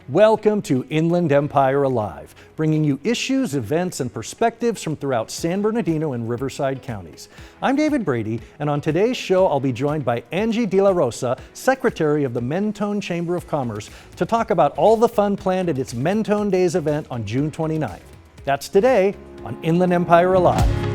Welcome to Inland Empire Alive, bringing you issues, events, and perspectives from throughout San Bernardino and Riverside counties. I'm David Brady, and on today's show, I'll be joined by Angie De La Rosa, Secretary of the Mentone Chamber of Commerce, to talk about all the fun planned at its Mentone Days event on June 29th. That's today on Inland Empire Alive.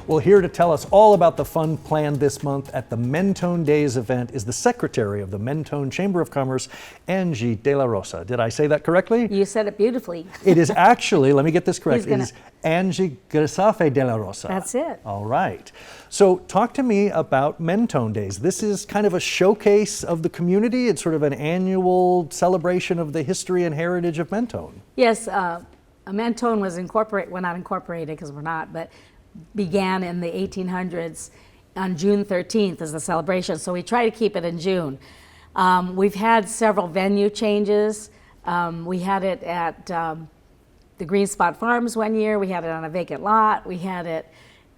Well, here to tell us all about the fun planned this month at the Mentone Days event is the Secretary of the Mentone Chamber of Commerce, Angie De La Rosa. Did I say that correctly? You said it beautifully. It is actually, let me get this correct, it is Angie Grisafe De La Rosa. That's it. All right. So talk to me about Mentone Days. This is kind of a showcase of the community. It's sort of an annual celebration of the history and heritage of Mentone. Yes, Mentone was incorporated, well, not incorporated because we're not, but began in the 1800s on June 13th as the celebration, so we try to keep it in June. We've had several venue changes. We had it at the Green Spot Farms one year, we had it on a vacant lot, we had it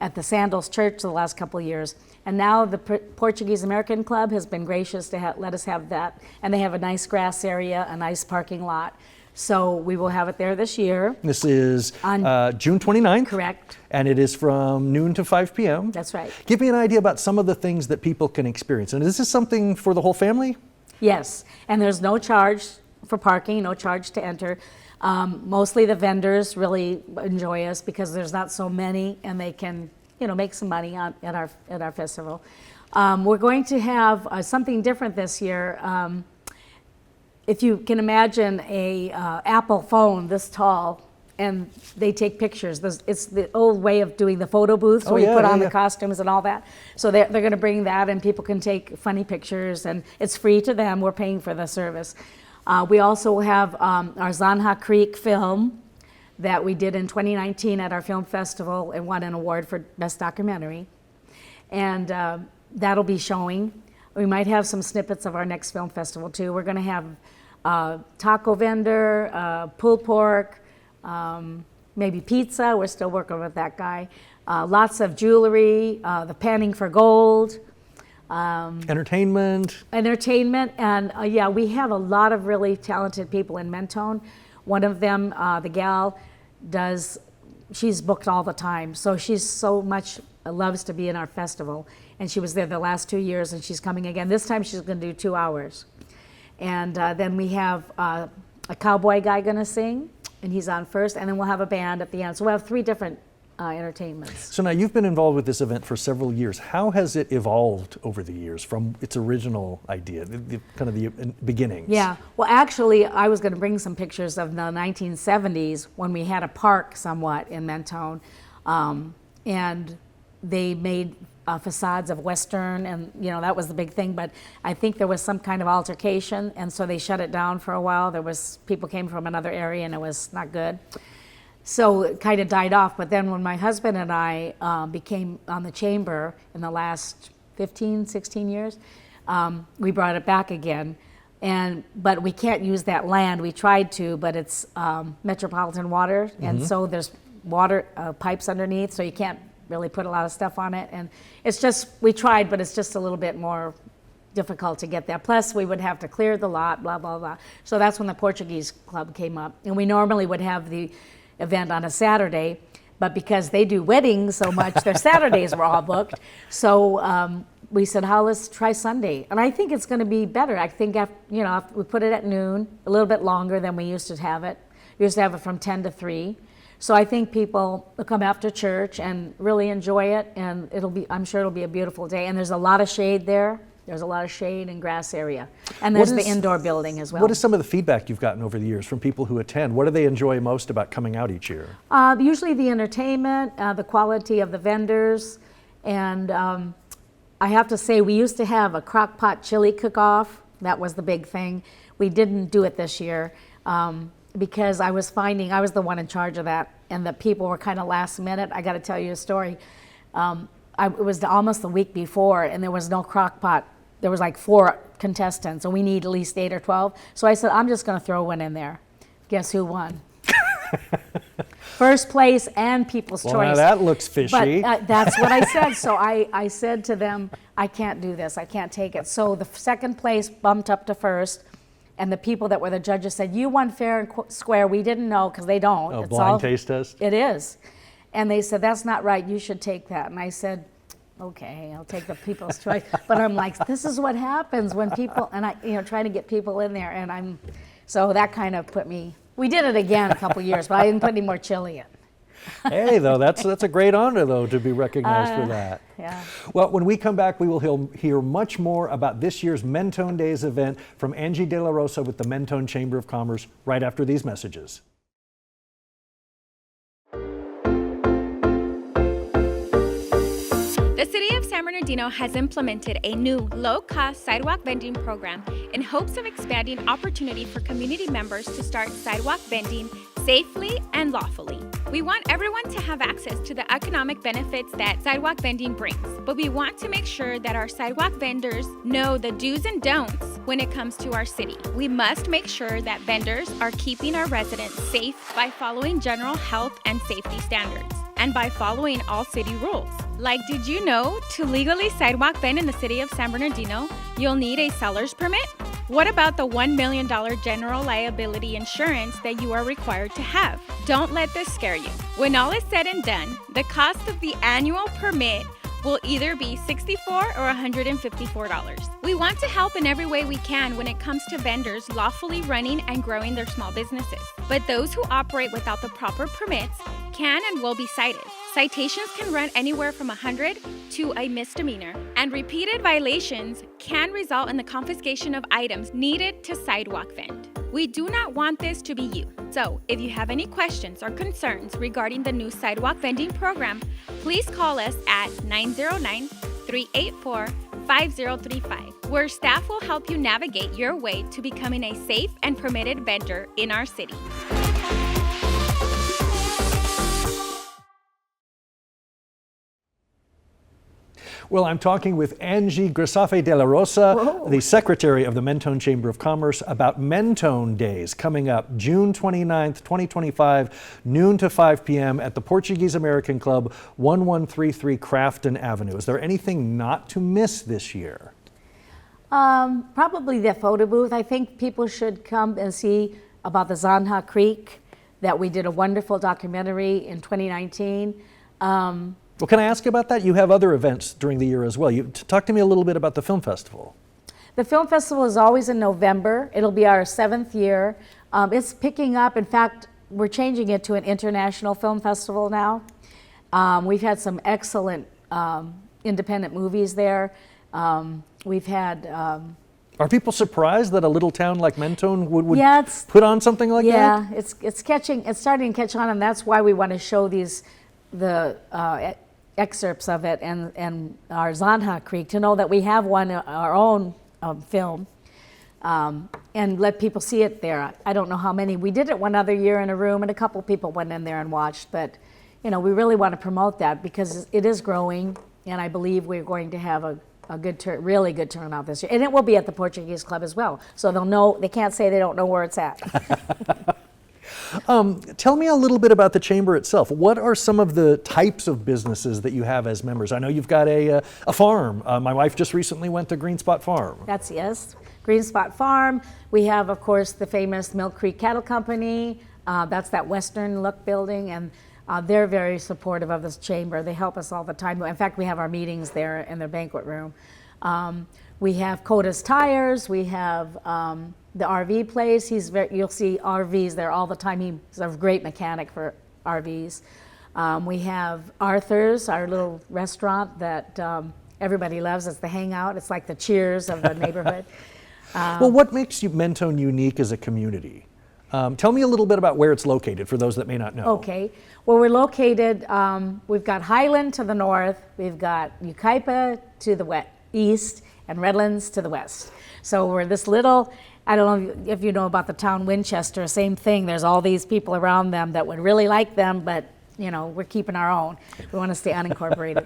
at the Sandals Church the last couple of years, and now the Portuguese American Club has been gracious to let us have that, and they have a nice grass area, a nice parking lot. So we will have it there this year. This is on June 29th. Correct. And it is from noon to 5 p.m. That's right. Give me an idea about some of the things that people can experience. And is this something for the whole family? Yes, and there's no charge for parking, no charge to enter. Mostly the vendors really enjoy us because there's not so many and they can, make some money at our festival. We're going to have something different this year. If you can imagine a Apple phone this tall, and they take pictures. It's the old way of doing the photo booths where you put on the costumes and all that. So they're going to bring that, and people can take funny pictures, and it's free to them. We're paying for the service. We also have our Zanha Creek film that we did in 2019 at our film festival and won an award for Best Documentary. And that'll be showing. We might have some snippets of our next film festival too. We're going to have taco vendor, pulled pork, maybe pizza. We're still working with that guy. Lots of jewelry, the panning for gold. Entertainment, and yeah, we have a lot of really talented people in Mentone. One of them, the gal, she's booked all the time. So she's so much loves to be in our festival. And she was there the last 2 years, and she's coming again. This time she's going to do 2 hours. And then we have a cowboy guy going to sing, and he's on first, and then we'll have a band at the end. So we'll have 3 different entertainments. So now you've been involved with this event for several years. How has it evolved over the years from its original idea, kind of the beginnings? Yeah, well actually I was going to bring some pictures of the 1970s when we had a park somewhat in Mentone, and they made facades of Western, and that was the big thing, but I think there was some kind of altercation, and so they shut it down for a while. People came from another area and it was not good. So it kind of died off, but then when my husband and I became on the chamber in the last 15, 16 years, we brought it back again. But we can't use that land. We tried to, but it's metropolitan water, and so there's water pipes underneath, so you can't really put a lot of stuff on it, and it's just, we tried, but it's just a little bit more difficult to get that. Plus we would have to clear the lot, blah, blah, blah. So that's when the Portuguese Club came up, and we normally would have the event on a Saturday, but because they do weddings so much, their Saturdays were all booked. So we said, let's try Sunday, and I think it's going to be better. I think after, we put it at noon, a little bit longer than we used to have it. We used to have it from 10 to 3. So I think people will come after church and really enjoy it, and I'm sure it'll be a beautiful day. And there's a lot of shade there. There's a lot of shade and grass area. And there's the indoor building as well. What is some of the feedback you've gotten over the years from people who attend? What do they enjoy most about coming out each year? Usually the entertainment, the quality of the vendors, and I have to say we used to have a crock pot chili cook-off. That was the big thing. We didn't do it this year. Because I was the one in charge of that, and the people were kind of last minute. I got to tell you a story. It was almost the week before, and there was no crock pot. There was like 4 contestants, and we need at least 8 or 12. So I said, I'm just going to throw one in there. Guess who won? First place and People's Well, Choice. now that looks fishy. But that's what I said. So I said to them, I can't do this. I can't take it. So the second place bumped up to first. And the people that were the judges said, you won fair and square. We didn't know, because they don't. Oh, It's blind taste test? It is. And they said, that's not right. You should take that. And I said, okay, I'll take the People's Choice. But I'm like, this is what happens when people, and I, trying to get people in there. And so that kind of put me, we did it again a couple years, but I didn't put any more chili in. Hey, though, that's a great honor, though, to be recognized for that. Yeah. Well, when we come back, we will hear much more about this year's Mentone Days event from Angie De La Rosa with the Mentone Chamber of Commerce right after these messages. The City of San Bernardino has implemented a new low-cost sidewalk vending program in hopes of expanding opportunity for community members to start sidewalk vending safely and lawfully. We want everyone to have access to the economic benefits that sidewalk vending brings, but we want to make sure that our sidewalk vendors know the do's and don'ts when it comes to our city. We must make sure that vendors are keeping our residents safe by following general health and safety standards and by following all city rules. Like, did you know to legally sidewalk vend in the City of San Bernardino, you'll need a seller's permit? What about the $1 million general liability insurance that you are required to have? Don't let this scare you. When all is said and done, the cost of the annual permit will either be $64 or $154. We want to help in every way we can when it comes to vendors lawfully running and growing their small businesses. But those who operate without the proper permits can and will be cited. Citations can run anywhere from 100 to a misdemeanor, and repeated violations can result in the confiscation of items needed to sidewalk vend. We do not want this to be you. So, if you have any questions or concerns regarding the new sidewalk vending program, please call us at 909-384-5035, where staff will help you navigate your way to becoming a safe and permitted vendor in our city. Well, I'm talking with Angie Grisafe De La Rosa, the Secretary of the Mentone Chamber of Commerce, about Mentone Days coming up June 29th, 2025, noon to 5 p.m. at the Portuguese American Club, 1133 Crafton Avenue. Is there anything not to miss this year? Probably the photo booth. I think people should come and see about the Zanha Creek, that we did a wonderful documentary in 2019. Well, can I ask you about that? You have other events during the year as well. Talk to me a little bit about the film festival. The film festival is always in November. It'll be our 7th year. It's picking up. In fact, we're changing it to an international film festival now. We've had some excellent independent movies there. We've had... Are people surprised that a little town like Mentone would Yeah, put on something like that? Yeah, it's starting to catch on, and that's why we want to show the excerpts of it and our Zanha Creek, to know that we have our own film, and let people see it there. I don't know how many. We did it one other year in a room, and a couple people went in there and watched, but we really want to promote that because it is growing, and I believe we're going to have a really good turnout this year. And it will be at the Portuguese Club as well, so they'll know. They can't say they don't know where it's at. Tell me a little bit about the chamber itself. What are some of the types of businesses that you have as members? I know you've got a farm. My wife just recently went to Green Spot Farm. Yes, Green Spot Farm. We have, of course, the famous Mill Creek Cattle Company. That's that Western look building, and they're very supportive of this chamber. They help us all the time. In fact, we have our meetings there in their banquet room. We have Coda's Tires. We have the RV place. You'll see RVs there all the time. He's a great mechanic for RVs. We have Arthur's, our little restaurant that everybody loves. It's the hangout. It's like the Cheers of the neighborhood. Well, what makes Mentone unique as a community? Tell me a little bit about where it's located for those that may not know. Okay. Well, we're located, we've got Highland to the north, we've got Yucaipa to the east, and Redlands to the west. So we're this little, I don't know if you know about the town Winchester, same thing. There's all these people around them that would really like them, but we're keeping our own. We want to stay unincorporated.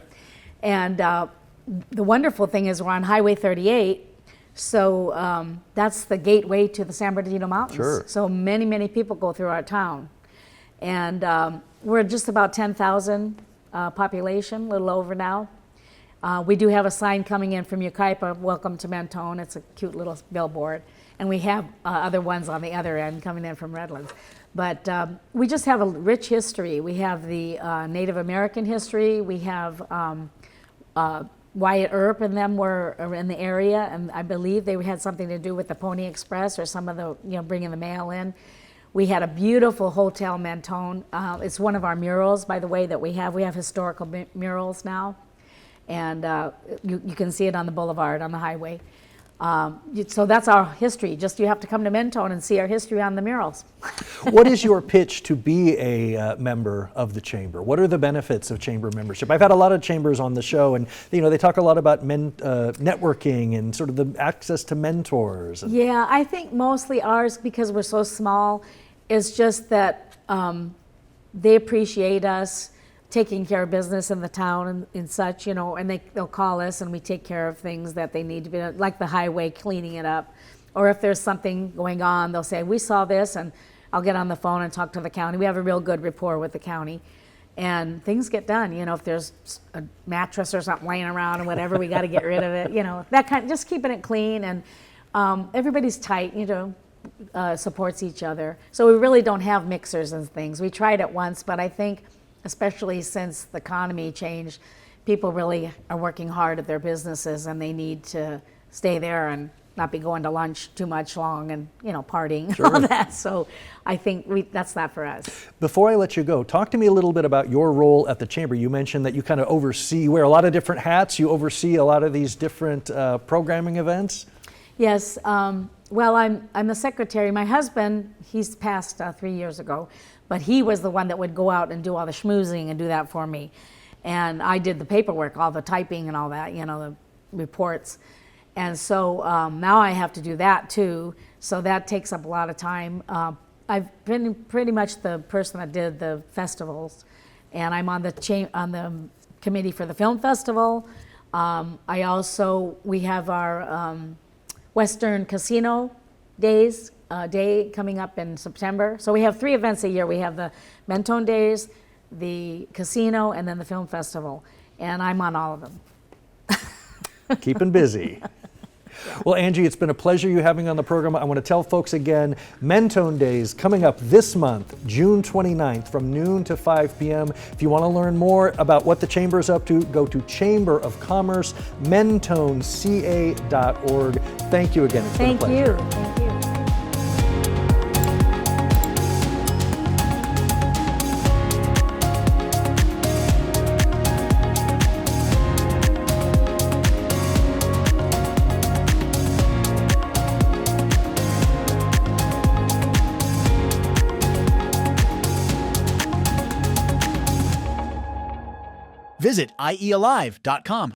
And the wonderful thing is we're on Highway 38, so that's the gateway to the San Bernardino Mountains. Sure. So many, many people go through our town. And we're just about 10,000 population, a little over now. We do have a sign coming in from Yucaipa, welcome to Mentone. It's a cute little billboard. And we have other ones on the other end coming in from Redlands. But we just have a rich history. We have the Native American history. We have Wyatt Earp and them were in the area, and I believe they had something to do with the Pony Express or some of the, bringing the mail in. We had a beautiful Hotel Mentone. It's one of our murals, by the way, that we have. We have historical murals now, and you can see it on the boulevard, on the highway. So that's our history. Just you have to come to Mentone and see our history on the murals. What is your pitch to be a member of the chamber? What are the benefits of chamber membership? I've had a lot of chambers on the show, and they talk a lot about networking and sort of the access to mentors. Yeah, I think mostly ours, because we're so small, is just that they appreciate us taking care of business in the town and such, and they'll call us and we take care of things that they need to be, like the highway, cleaning it up. Or if there's something going on, they'll say, we saw this, and I'll get on the phone and talk to the county. We have a real good rapport with the county. And things get done, if there's a mattress or something laying around or whatever, we got to get rid of it, that kind, just keeping it clean. And everybody's tight, supports each other. So we really don't have mixers and things. We tried it once, but I think, especially since the economy changed, people really are working hard at their businesses, and they need to stay there and not be going to lunch too much long and partying and all that. So I think that's not for us. Before I let you go, talk to me a little bit about your role at the chamber. You mentioned that you kind of wear a lot of different hats. You oversee a lot of these different programming events. Yes. Well, I'm the secretary. My husband, he's passed 3 years ago, but he was the one that would go out and do all the schmoozing and do that for me. And I did the paperwork, all the typing and all that, the reports. And so now I have to do that too. So that takes up a lot of time. I've been pretty much the person that did the festivals, and I'm on the committee for the film festival. We have our Western Casino Days day coming up in September. So we have 3 events a year. We have the Mentone Days, the casino, and then the film festival. And I'm on all of them. Keeping busy. Well, Angie, it's been a pleasure you having on the program. I want to tell folks again, Mentone Days coming up this month, June 29th, from noon to 5 p.m. If you want to learn more about what the Chamber is up to, go to Chamber of Commerce, mentoneca.org. Thank you again. It's been a pleasure. Thank you. Visit IEAlive.com.